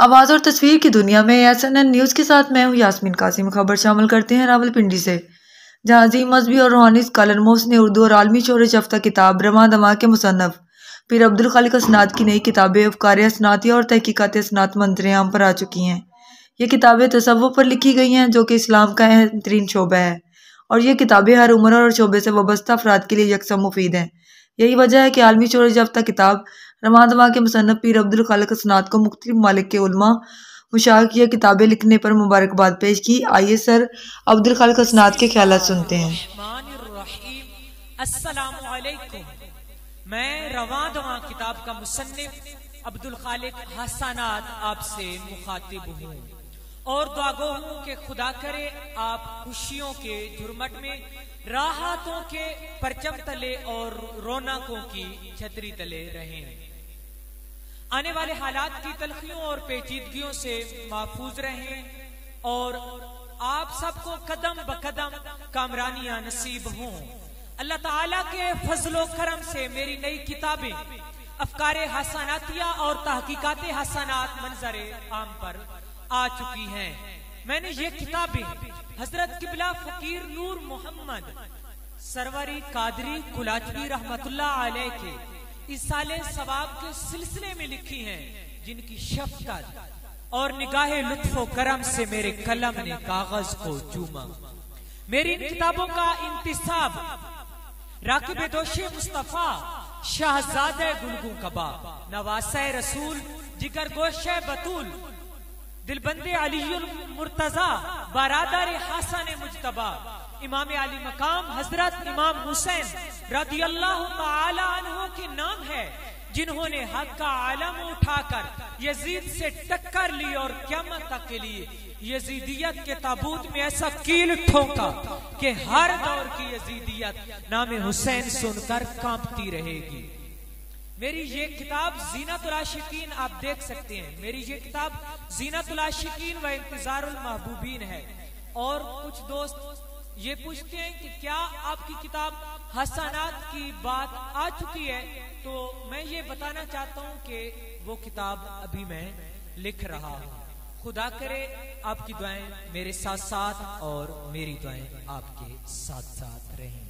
आवाज़ और तस्वीर की दुनिया में एसएनएन न्यूज़ के साथ मैं हूँ यास्मीन कासिम। खबर शामिल करते हैं रावलपिंडी से, जहाँ अजीम मजहबी और रूहानी स्कॉलर मोहसिन उर्दू और आलमी शोहरत याफ्ता किताब रमा दमा के मुसन्नफ पीर अब्दुल खालिक असनाद की नई किताबें अफकार असनातिया और तहकीकात असनात मंजर आम पर आ चुकी हैं। ये किताबें तसव्वुफ पर लिखी गई हैं, जो कि इस्लाम का अहम तरीन शोबा है, और ये किताबें हर उम्र और शोबे से वाबस्ता अफराद के लिए यकसम मुफीद हैं। यही वजह है कि आलमी शोहरत याफ्ता किताब रमा दमा के मुसन्नफ पीर अब्दुल खालिक असनाद को मुख्तलिफ ममालिक के उलमा मुशाइख ये किताबें लिखने पर मुबारकबाद पेश की। आइए सर अब्दुल खालिक असनाद के ख्यालात सुनते हैं। अस्सलामुअलैकुम। मैं रमा दमा किताब का मुसन्निफ अब्दुल खालिक हसनात आपसे मुखातिब हूँ और दुआगो हूँ कि खुदा करे आप खुशियों के झुरमट में, राहतों के परचम तले और रौनकों की छतरी तले रहें। आने वाले हालात की तलखियों और पेचीदगियों से महफूज रहें और आप सबको कदम ब कदम कामरानियां नसीब हों। अल्लाह ताला के फजलो करम से मेरी नई किताबें अफकारे हसनातिया और तहकीकात हसनात मंजरे आम पर आ चुकी हैं। मैंने ये किताबें हजरत किबला फकीर नूर मोहम्मद सरवरी कादरी कुलाचवी रहमतुल्लाह अलैह के इसाले सवाब के सिलसिले में लिखी हैं, जिनकी शफकत और निगाहे लुत्फो करम से मेरे कलम ने कागज को चूमा। मेरी इन किताबों का इंतिसाब राकिब दोशे मुस्तफा, शहजादे गुलगू कबा, नवासे रसूल, जिगर गोशे बतूल, दिलबंदे अलीयुल मुर्तजा, बारादर हसन मुजतबा, इमाम आली मकाम हजरत इमाम हुसैन रदियल्लाहु ताला अन्हु के नाम है, जिन्होंने हक का आलम उठाकर यजीद से टक्कर ली और क़यामत तक के लिए यजीदियत के ताबूत में ऐसा कील ठोका कि हर दौर की यजीदियत नाम हुसैन सुनकर कांपती रहेगी। मेरी ये किताब ज़ीनतुल आशिकीन आप देख सकते हैं। मेरी ये किताब ज़ीनतुल आशिकीन व इंतज़ारुल महबूबीन है। और कुछ दोस्त ये पूछते हैं कि क्या आपकी किताब हसनात की बात आ चुकी है, तो मैं ये बताना चाहता हूँ कि वो किताब अभी मैं लिख रहा हूँ। खुदा करे आपकी दुआएं मेरे साथ साथ और मेरी दुआएं आपके साथ साथ रहें।